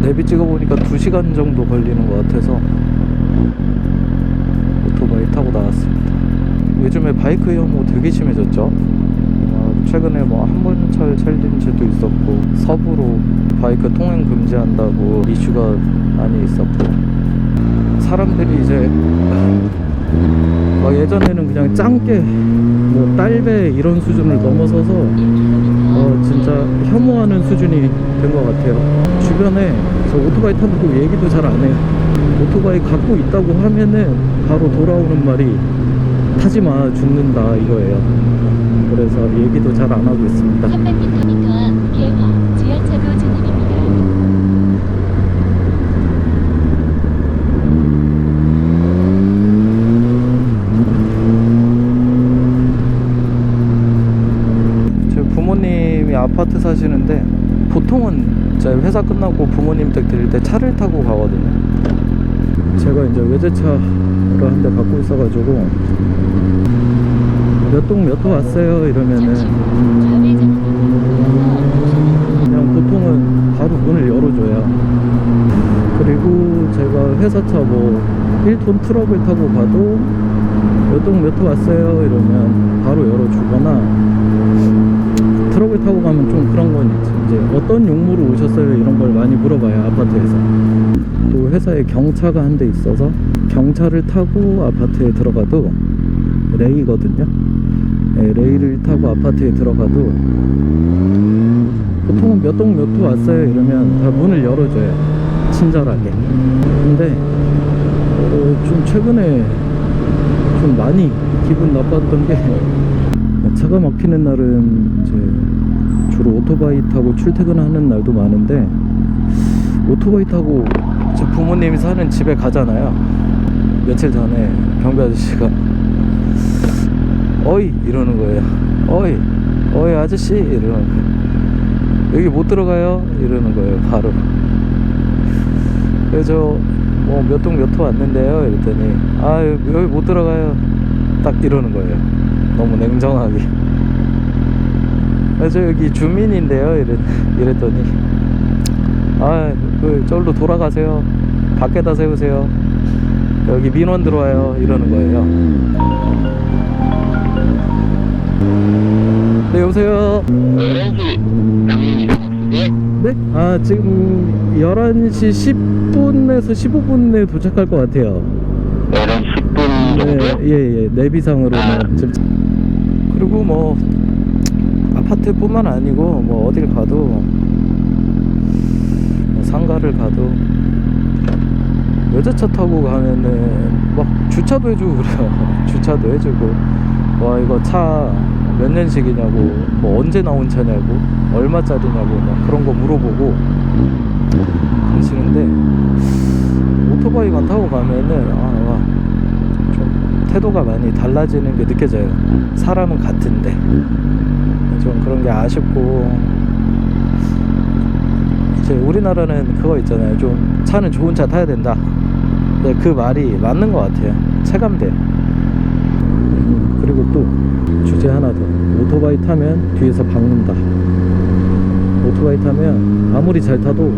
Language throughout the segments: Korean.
내비 찍어보니까 2시간 정도 걸리는 것 같아서 오토바이 타고 나왔습니다. 요즘에 바이크 혐오 되게 심해졌죠. 최근에 뭐 한문철 챌린지도 있었고, 서부로 바이크 통행 금지한다고 이슈가 많이 있었고, 사람들이 이제 막 예전에는 그냥 짱깨 뭐 딸배 이런 수준을 넘어서서 진짜 혐오하는 수준이 된 것 같아요. 주변에 저 오토바이 타고 얘기도 잘 안 해요. 오토바이 갖고 있다고 하면은 바로 돌아오는 말이 타지마 죽는다 이거예요. 그래서 얘기도 잘 안 하고 있습니다. 300m 앞 개화 지하차도 진입입니다. 제 부모님이 아파트 사시는데 보통은 제 회사 끝나고 부모님 댁 들릴 때 차를 타고 가거든요. 제가 이제 외제차를 한 대 갖고 있어가지고 몇 동 몇 호 왔어요 이러면은 그냥 보통은 바로 문을 열어줘요. 그리고 제가 회사차 뭐 1톤 트럭을 타고 가도 몇 동 몇 호 왔어요 이러면 바로 열어주거나, 트럭을 타고 가면 좀 그런 건 있지. 이제 어떤 용무로 오셨어요 이런 걸 많이 물어봐요, 아파트에서. 또 회사에 경차가 한 대 있어서 경차를 타고 아파트에 들어가도 레이거든요. 네, 레이를 타고 아파트에 들어가도 보통은 몇 동 몇 호 왔어요 이러면 다 문을 열어줘요, 친절하게. 근데 좀 최근에 좀 많이 기분 나빴던 게, 차가 막히는 날은 이제 주로 오토바이 타고 출퇴근하는 날도 많은데, 오토바이 타고 제 부모님이 사는 집에 가잖아요. 며칠 전에 경비 아저씨가 어이 이러는 거예요. 어이 아저씨 이러는 거예요. 여기 못 들어가요 이러는 거예요, 바로. 그래서 뭐 몇 동 몇 호 왔는데요 이랬더니 여기 못 들어가요 딱 이러는 거예요, 너무 냉정하게. 그래서 여기 주민인데요 이랬더니 저기로 돌아가세요, 밖에다 세우세요, 여기 민원 들어와요 이러는 거예요. 네, 여보세요. 네? 지금 11시 10분에서 15분에 도착할 것 같아요. 11시 10분 정도요? 네, 예, 내비상으로는. 그리고 뭐 아파트뿐만 아니고 뭐 어딜 가도, 뭐 상가를 가도 외제차 타고 가면은 막 주차도 해주고 그래요. 주차도 해주고, 와 이거 차 몇 년식이냐고, 뭐 언제 나온 차냐고, 얼마짜리냐고 막 그런 거 물어보고 그러시는데, 오토바이만 타고 가면은 좀 태도가 많이 달라지는 게 느껴져요. 사람은 같은데 좀 그런 게 아쉽고, 이제 우리나라는 그거 있잖아요, 좀 차는 좋은 차 타야 된다. 그 말이 맞는 것 같아요, 체감돼. 그리고 또 주제 하나 더, 오토바이 타면 뒤에서 박는다. 오토바이 타면 아무리 잘 타도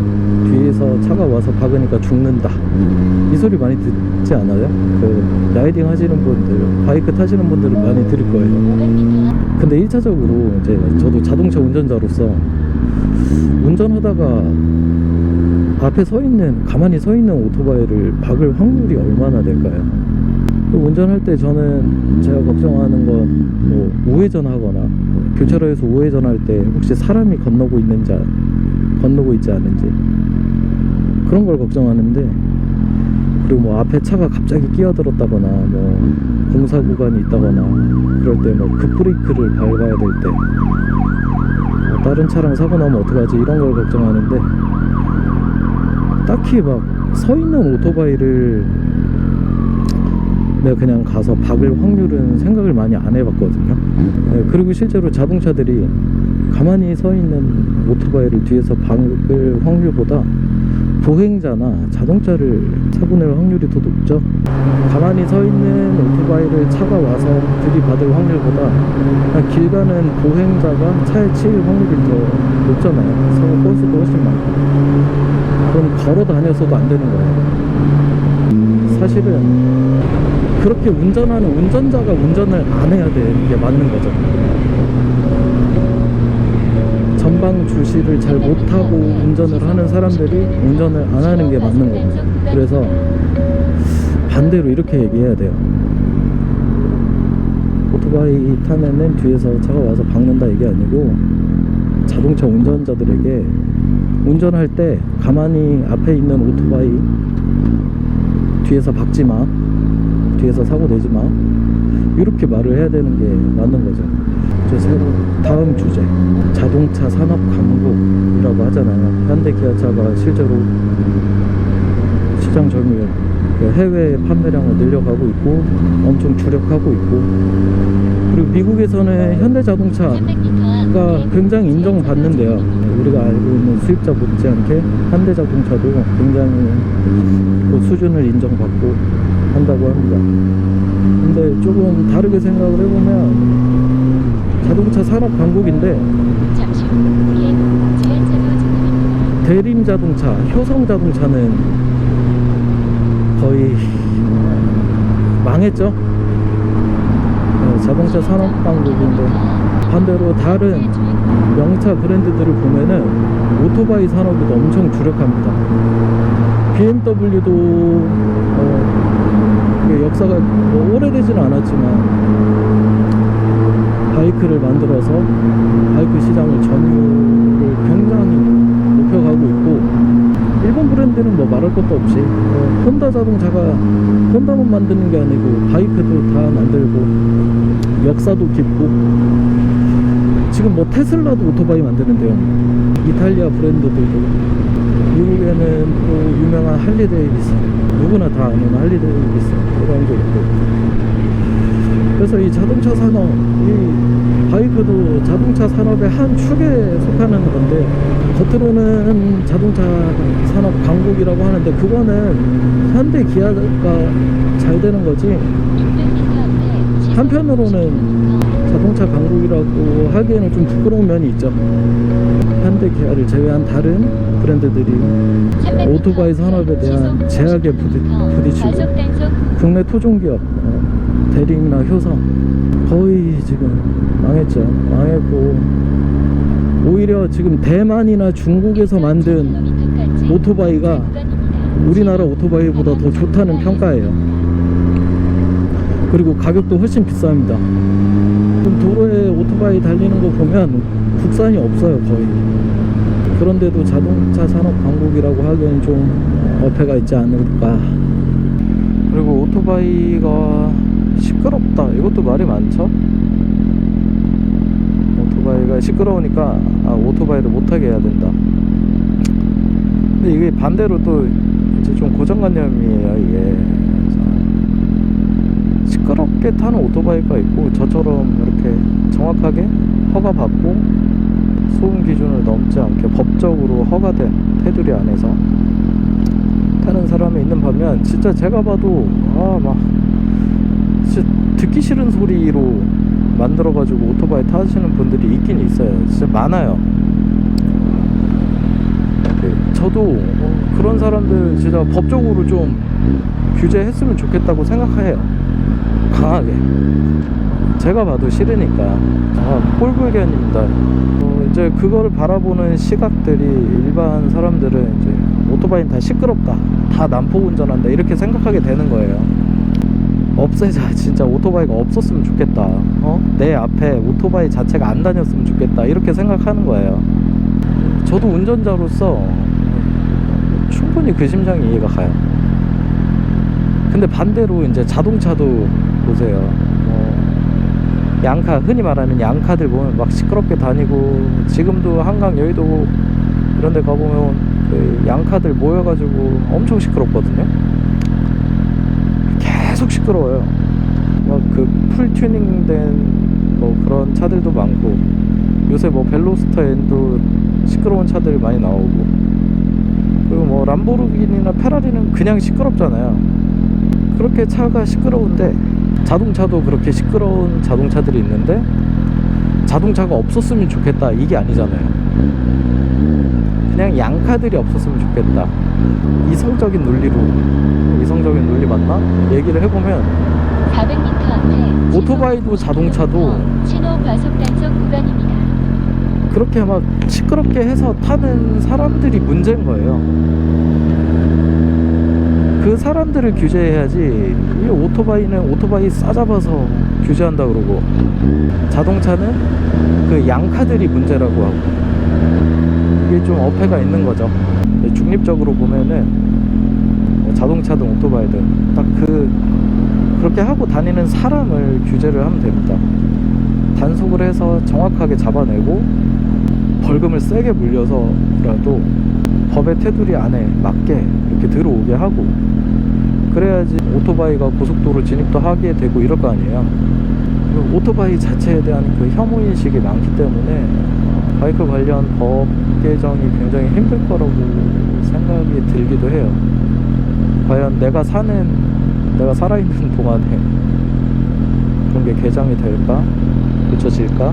뒤에서 차가 와서 박으니까 죽는다. 이 소리 많이 듣지 않아요? 그 라이딩 하시는 분들, 바이크 타시는 분들은 많이 들을 거예요. 근데 1차적으로 이제 저도 자동차 운전자로서 운전하다가 앞에 가만히 서 있는 오토바이를 박을 확률이 얼마나 될까요? 운전할 때 저는 제가 걱정하는 건 뭐 우회전 하거나 교차로에서 우회전 할 때 혹시 사람이 건너고 있지 않은지, 그런 걸 걱정하는데, 그리고 뭐 앞에 차가 갑자기 끼어들었다거나 뭐 공사 구간이 있다거나 그럴 때 뭐 급브레이크를 밟아야 될 때 다른 차랑 사고 나면 어떡하지 이런 걸 걱정하는데, 딱히 막 서 있는 오토바이를 내가 그냥 가서 박을 확률은 생각을 많이 안 해봤거든요. 네, 그리고 실제로 자동차들이 가만히 서 있는 오토바이를 뒤에서 박을 확률보다 보행자나 자동차를 사고 낼 확률이 더 높죠. 가만히 서 있는 오토바이를 차가 와서 들이받을 확률보다 그냥 길 가는 보행자가 차에 치일 확률이 더 높잖아요. 사고 건수도 훨씬 많고. 걸어 다녔어도 안 되는 거예요. 사실은 그렇게 운전하는 운전자가 운전을 안 해야 되는 게 맞는 거죠. 전방 주시를 잘 못하고 운전을 하는 사람들이 운전을 안 하는 게 맞는 겁니다. 그래서 반대로 이렇게 얘기해야 돼요. 오토바이 타면은 뒤에서 차가 와서 박는다 이게 아니고, 자동차 운전자들에게 운전할 때 가만히 앞에 있는 오토바이 뒤에서 박지 마, 뒤에서 사고 내지 마, 이렇게 말을 해야 되는 게 맞는 거죠. 저 새로 다음 주제, 자동차 산업 강국이라고 하잖아요. 현대 기아차가 실제로 시장 점유율, 해외 판매량을 늘려가고 있고 엄청 주력하고 있고, 그리고 미국에서는 현대자동차가 굉장히 인정받는데요. 우리가 알고 있는 수입자 못지않게 현대자동차도 굉장히 그 수준을 인정받고 한다고 합니다. 근데 조금 다르게 생각을 해보면 자동차 산업 강국인데 잠시 후 계곡 지하차도 진입입니다. 대림 자동차, 효성 자동차는 거의 망했죠. 자동차 산업 강국인데, 반대로 다른 명차 브랜드들을 보면은 오토바이 산업에도 엄청 주력합니다. BMW도 역사가 뭐 오래되지는 않았지만 바이크를 만들어서 바이크 시장을 점유를 굉장히 높여가고 있고, 일본 브랜드는 뭐 말할 것도 없이 혼다 자동차가 혼다만 만드는 게 아니고 바이크도 다 만들고 역사도 깊고, 지금 뭐 테슬라도 오토바이 만드는데요. 이탈리아 브랜드들도, 미국에는 또 유명한 할리 데이비슨, 누구나 다 아는 할리 데이비슨 이런 게 있고, 그래서 이 자동차 산업, 이 바이크도 자동차 산업의 한 축에 속하는 건데, 겉으로는 자동차 산업 강국이라고 하는데 그거는 현대 기아가 잘 되는 거지, 한편으로는 자동차 강국이라고 하기에는 좀 부끄러운 면이 있죠. 현대 기아를 제외한 다른 브랜드들이 오토바이 산업에 대한 제약에 부딪히고, 국내 토종기업 대림이나 효성 거의 지금 망했죠. 망했고, 오히려 지금 대만이나 중국에서 만든 오토바이가 우리나라 오토바이보다 더 좋다는 평가예요. 그리고 가격도 훨씬 비쌉니다. 지금 도로에 오토바이 달리는 거 보면 국산이 없어요, 거의. 그런데도 자동차 산업 강국이라고 하기엔 좀 어폐가 있지 않을까. 그리고 오토바이가 시끄럽다, 이것도 말이 많죠. 오토바이가 시끄러우니까 오토바이를 못하게 해야 된다. 근데 이게 반대로 또 이제 좀 고정관념이에요. 이게 시끄럽게 타는 오토바이가 있고, 저처럼 이렇게 정확하게 허가받고 소음 기준을 넘지 않게 법적으로 허가된 테두리 안에서 타는 사람이 있는 반면, 진짜 제가 봐도 막 진짜 듣기 싫은 소리로 만들어가지고 오토바이 타시는 분들이 있긴 있어요. 진짜 많아요. 저도 그런 사람들 진짜 법적으로 좀 규제했으면 좋겠다고 생각해요. 강하게. 제가 봐도 싫으니까. 꼴불견입니다. 이제 그거를 바라보는 시각들이, 일반 사람들은 이제 오토바이는 다 시끄럽다, 다 난폭 운전한다, 이렇게 생각하게 되는 거예요. 없애자. 진짜 오토바이가 없었으면 좋겠다. 내 앞에 오토바이 자체가 안 다녔으면 좋겠다, 이렇게 생각하는 거예요. 저도 운전자로서 충분히 그 심정이 이해가 가요. 근데 반대로 이제 자동차도 보세요. 양카, 흔히 말하는 양카들 보면 막 시끄럽게 다니고, 지금도 한강 여의도 이런 데 가보면 그 양카들 모여가지고 엄청 시끄럽거든요. 계속 시끄러워요. 막 그 풀 튜닝된 뭐 그런 차들도 많고, 요새 뭐 벨로스터 N도 시끄러운 차들 많이 나오고, 그리고 뭐 람보르기니나 페라리는 그냥 시끄럽잖아요. 그렇게 차가 시끄러운데, 자동차도 그렇게 시끄러운 자동차들이 있는데 자동차가 없었으면 좋겠다, 이게 아니잖아요. 그냥 양카들이 없었으면 좋겠다. 이성적인 논리로, 이성적인 논리 맞나? 얘기를 해보면 400m 앞에 오토바이도 자동차도 신호 과속 단속 구간입니다. 그렇게 막 시끄럽게 해서 타는 사람들이 문제인 거예요. 그 사람들을 규제해야지. 이 오토바이는 오토바이 싸잡아서 규제한다 그러고, 자동차는 그 양카들이 문제라고 하고, 이게 좀 어폐가 있는 거죠. 중립적으로 보면은 자동차든 오토바이든 딱 그렇게 하고 다니는 사람을 규제를 하면 됩니다. 단속을 해서 정확하게 잡아내고 벌금을 세게 물려서라도 법의 테두리 안에 맞게 이렇게 들어오게 하고, 그래야지 오토바이가 고속도로 진입도 하게 되고 이럴 거 아니에요. 오토바이 자체에 대한 그 혐오인식이 많기 때문에 바이크 관련 법 개정이 굉장히 힘들 거라고 생각이 들기도 해요. 과연 내가 살아있는 동안에 그런 게 개정이 될까? 고쳐질까?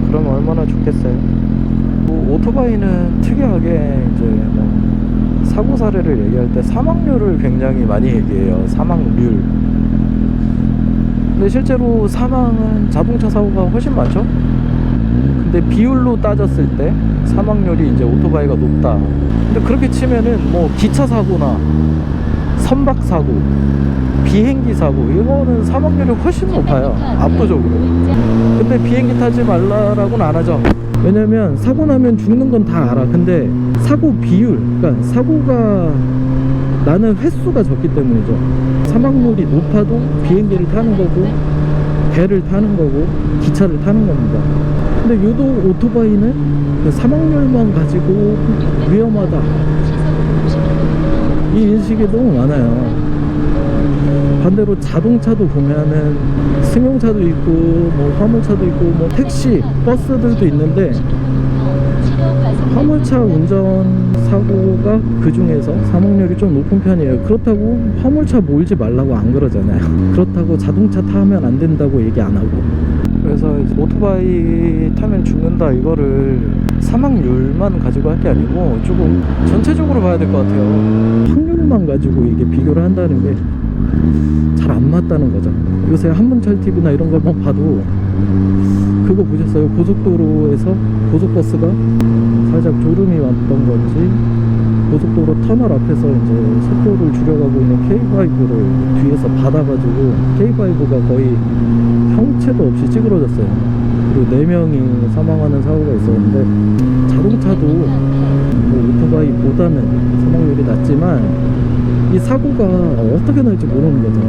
그러면 얼마나 좋겠어요. 오토바이는 특이하게 이제 뭐 사고 사례를 얘기할 때 사망률을 굉장히 많이 얘기해요. 사망률. 근데 실제로 사망은 자동차 사고가 훨씬 많죠? 근데 비율로 따졌을 때 사망률이 이제 오토바이가 높다. 근데 그렇게 치면은 뭐 기차 사고나 선박 사고, 비행기 사고, 이거는 사망률이 훨씬 높아요. 압도적으로. 근데 비행기 타지 말라라고는 안 하죠. 왜냐면 사고 나면 죽는 건 다 알아. 근데 사고 비율, 그러니까 사고가 나는 횟수가 적기 때문이죠. 사망률이 높아도 비행기를 타는 거고, 배를 타는 거고, 기차를 타는 겁니다. 근데 유독 오토바이는 그 사망률만 가지고 위험하다, 이 인식이 너무 많아요. 반대로 자동차도 보면은 승용차도 있고 뭐 화물차도 있고 뭐 택시, 버스들도 있는데 화물차 운전 사고가 그 중에서 사망률이 좀 높은 편이에요. 그렇다고 화물차 몰지 말라고 안 그러잖아요. 그렇다고 자동차 타면 안 된다고 얘기 안 하고. 그래서 이제 오토바이 타면 죽는다, 이거를 사망률만 가지고 할 게 아니고 조금 전체적으로 봐야 될 것 같아요. 확률만 가지고 이게 비교를 한다는 게 잘 안 맞다는 거죠. 요새 한문철 TV나 이런 걸만 봐도 그거 보셨어요? 고속도로에서 고속버스가 살짝 졸음이 왔던 건지 고속도로 터널 앞에서 이제 속도를 줄여가고 있는 K5를 뒤에서 받아가지고 K5가 거의 형체도 없이 찌그러졌어요. 그리고 4명이 사망하는 사고가 있었는데, 자동차도 뭐 오토바이보다는 사망률이 낮지만 이 사고가 어떻게 날지 모르는 거죠.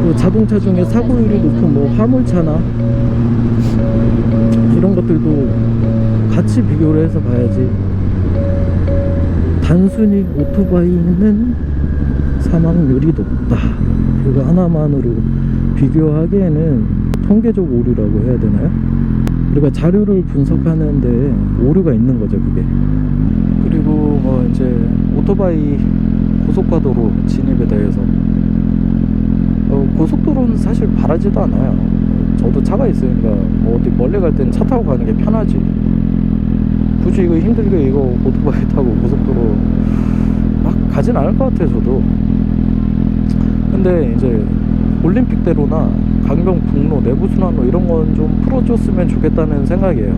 또 자동차 중에 사고율이 높은 뭐 화물차나 이런 것들도 같이 비교를 해서 봐야지, 단순히 오토바이는 사망률이 높다, 그거 하나만으로 비교하기에는 통계적 오류라고 해야 되나요? 우리가 자료를 분석하는데 오류가 있는 거죠, 그게. 그리고 뭐 이제 오토바이 고속화도로 진입에 대해서 고속도로는 사실 바라지도 않아요. 저도 차가 있으니까 뭐 어디 멀리 갈 때는 차 타고 가는 게 편하지. 굳이 이거 힘들게 이거 오토바이 타고 고속도로 막 가진 않을 것 같아요, 저도. 근데 이제 올림픽대로나 강변북로, 내부순환로 이런 건 좀 풀어줬으면 좋겠다는 생각이에요.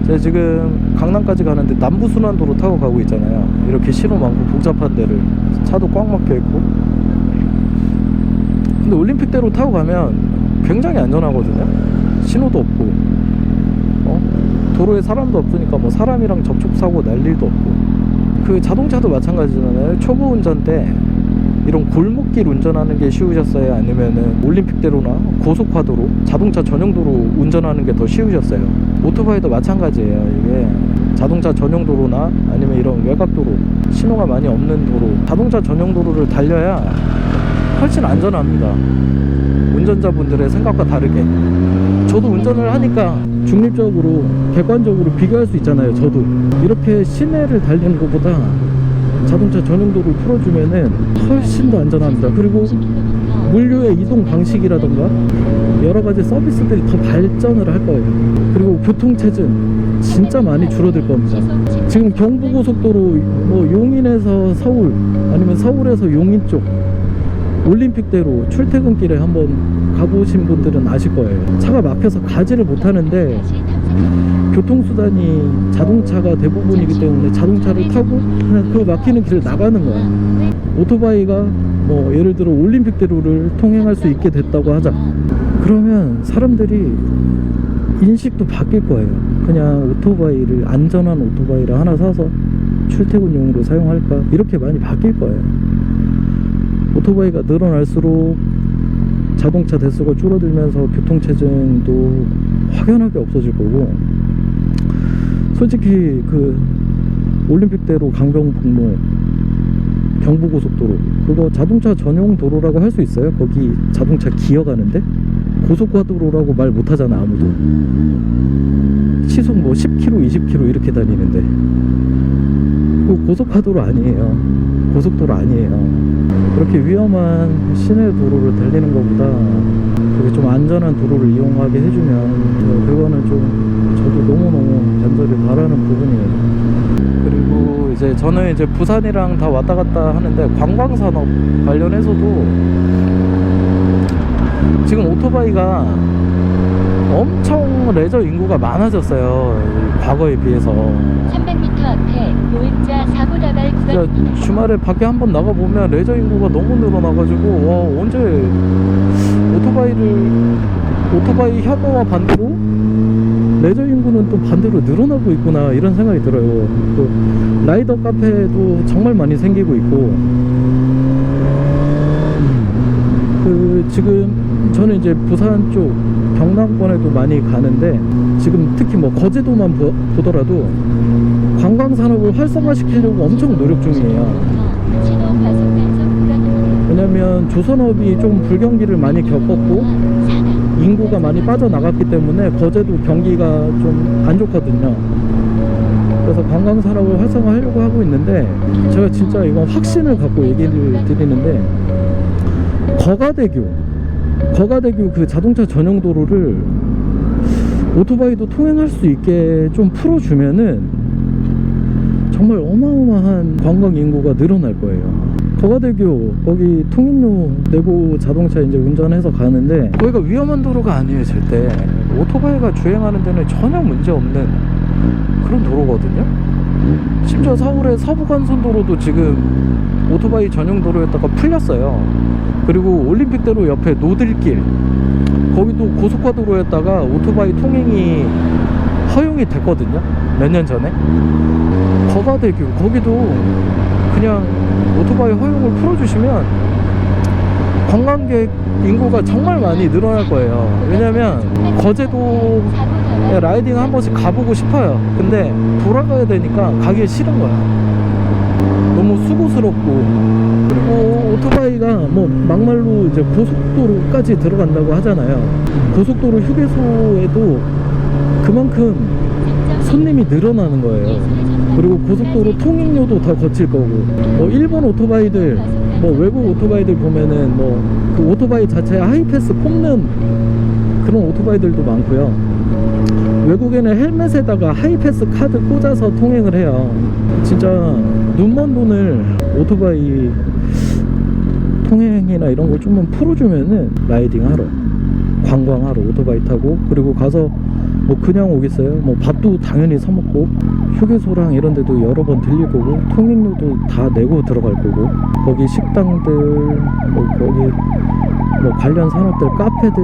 제가 지금 강남까지 가는데 남부순환도로 타고 가고 있잖아요. 이렇게 신호 많고 복잡한 데를, 차도 꽉 막혀 있고. 근데 올림픽대로 타고 가면 굉장히 안전하거든요. 신호도 없고, 도로에 사람도 없으니까 뭐 사람이랑 접촉사고 날 일도 없고. 그 자동차도 마찬가지잖아요. 초보 운전 때 이런 골목길 운전하는 게 쉬우셨어요? 아니면은 올림픽대로나 고속화도로, 자동차 전용도로 운전하는 게 더 쉬우셨어요? 오토바이도 마찬가지예요. 이게 자동차 전용도로나 아니면 이런 외곽도로, 신호가 많이 없는 도로, 자동차 전용도로를 달려야 훨씬 안전합니다. 운전자분들의 생각과 다르게. 저도 운전을 하니까 중립적으로 객관적으로 비교할 수 있잖아요. 저도 이렇게 시내를 달리는 것보다 자동차 전용도로 풀어주면은 훨씬 더 안전합니다. 그리고 물류의 이동 방식이라던가 여러 가지 서비스들이 더 발전을 할 거예요. 그리고 교통체증 진짜 많이 줄어들 겁니다. 지금 경부고속도로 뭐 용인에서 서울 아니면 서울에서 용인 쪽 올림픽대로 출퇴근길에 한번 가보신 분들은 아실 거예요. 차가 막혀서 가지를 못하는데 교통수단이 자동차가 대부분이기 때문에 자동차를 타고 그냥 그 막히는 길을 나가는 거야. 오토바이가 뭐 예를 들어 올림픽대로를 통행할 수 있게 됐다고 하자. 그러면 사람들이 인식도 바뀔 거예요. 그냥 오토바이를 안전한 오토바이를 하나 사서 출퇴근용으로 사용할까 이렇게 많이 바뀔 거예요. 오토바이가 늘어날수록 자동차 대수가 줄어들면서 교통체증도 확연하게 없어질 거고, 솔직히 그 올림픽대로 강변북로 경부고속도로 그거 자동차 전용 도로라고 할 수 있어요? 거기 자동차 기어가는데 고속화도로라고 말 못하잖아 아무도. 시속 뭐 10km 20km 이렇게 다니는데 그거 고속화도로 아니에요. 고속도로 아니에요. 그렇게 위험한 시내 도로를 달리는 것보다 그렇게 좀 안전한 도로를 이용하게 해주면 그거는 좀 저도 너무너무 간절히 바라는 부분이에요. 그리고 이제 저는 이제 부산이랑 다 왔다 갔다 하는데 관광산업 관련해서도 지금 오토바이가 엄청 레저 인구가 많아졌어요. 과거에 비해서. 300m 앞에 보행자 사고 다발 구간. 진짜 주말에 밖에 한번 나가보면 레저 인구가 너무 늘어나가지고 와 언제 오토바이 혐오와 반대로 레저 인구는 또 반대로 늘어나고 있구나 이런 생각이 들어요. 또 라이더 카페도 정말 많이 생기고 있고, 그 지금 저는 이제 부산 쪽 경남권에도 많이 가는데 지금 특히 뭐 거제도만 보더라도 관광 산업을 활성화시키려고 엄청 노력 중이에요. 왜냐면 조선업이 좀 불경기를 많이 겪었고 인구가 많이 빠져나갔기 때문에 거제도 경기가 좀 안 좋거든요. 그래서 관광 산업을 활성화하려고 하고 있는데 제가 진짜 이건 확신을 갖고 얘기를 드리는데 거가대교 그 자동차 전용 도로를 오토바이도 통행할 수 있게 좀 풀어주면은 정말 어마어마한 관광 인구가 늘어날 거예요. 거가대교 거기 통행료 내고 자동차 이제 운전해서 가는데 거기가 위험한 도로가 아니에요. 절대 오토바이가 주행하는 데는 전혀 문제 없는 그런 도로거든요. 심지어 서울의 서부간선도로도 지금 오토바이 전용 도로였다가 풀렸어요. 그리고 올림픽대로 옆에 노들길 거기도 고속화도로였다가 오토바이 통행이 허용이 됐거든요. 몇 년 전에. 거가대교 거기도 그냥 오토바이 허용을 풀어주시면 관광객 인구가 정말 많이 늘어날 거예요. 왜냐면 거제도 라이딩 한 번씩 가보고 싶어요. 근데 돌아가야 되니까 가기 싫은 거야. 너무 수고스럽고. 그리고 오토바이가 뭐 막말로 이제 고속도로까지 들어간다고 하잖아요. 고속도로 휴게소에도 그만큼 손님이 늘어나는 거예요. 그리고 고속도로 통행료도 더 거칠 거고, 뭐 일본 오토바이들, 뭐 외국 오토바이들 보면은 뭐 그 오토바이 자체에 하이패스 뽑는 그런 오토바이들도 많고요. 외국에는 헬멧에다가 하이패스 카드 꽂아서 통행을 해요. 진짜 눈먼 돈을 오토바이 통행이나 이런 걸 좀만 풀어주면은 라이딩 하러, 관광하러 오토바이 타고, 그리고 가서 뭐 그냥 오겠어요? 뭐 밥도 당연히 사 먹고 휴게소랑 이런 데도 여러 번 들릴 거고 통행료도 다 내고 들어갈 거고, 거기 식당들 뭐 거기 뭐 관련 산업들 카페들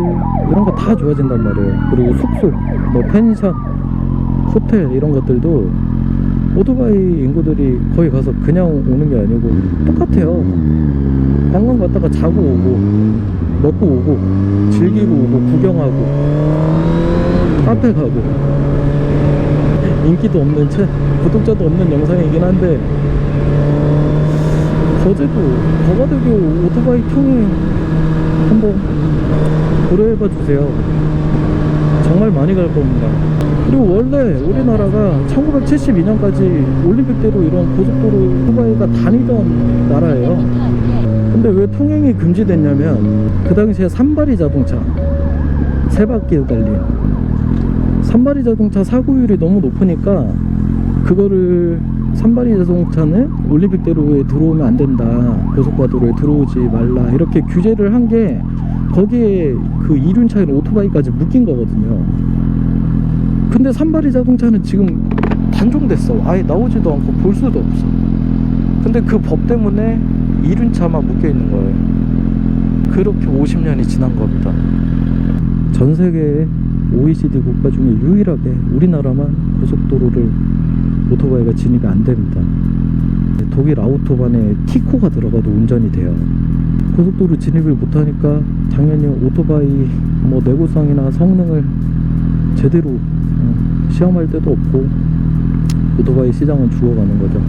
이런 거 다 좋아진단 말이에요. 그리고 숙소 뭐 펜션 호텔 이런 것들도 오토바이 인구들이 거기 가서 그냥 오는 게 아니고 똑같아요. 관광 갔다가 자고 오고 먹고 오고 즐기고 오고 구경하고 카페 가고. 인기도 없는 구독자도 없는 영상이긴 한데 거가대교 오토바이 통행 한번 고려해봐 주세요. 정말 많이 갈 겁니다. 그리고 원래 우리나라가 1972년까지 올림픽대로 이런 고속도로 오토바이가 다니던 나라예요. 근데 왜 통행이 금지됐냐면 그 당시에 산발이 자동차 3바퀴 달린 산발이 자동차 사고율이 너무 높으니까 그거를 산발이 자동차는 올림픽대로에 들어오면 안 된다, 고속화도로에 들어오지 말라, 이렇게 규제를 한 게 거기에 그 이륜차인 오토바이까지 묶인 거거든요. 근데 산발이 자동차는 지금 단종됐어. 아예 나오지도 않고 볼 수도 없어. 근데 그 법 때문에 이륜차만 묶여 있는 거예요. 그렇게 50년이 지난 겁니다. 전 세계 OECD 국가 중에 유일하게 우리나라만 고속도로를 오토바이가 진입이 안 됩니다. 독일 아우토반에 티코가 들어가도 운전이 돼요. 고속도로 진입을 못하니까 당연히 오토바이 뭐 내구성이나 성능을 제대로 시험할 데도 없고 오토바이 시장은 죽어가는 거죠.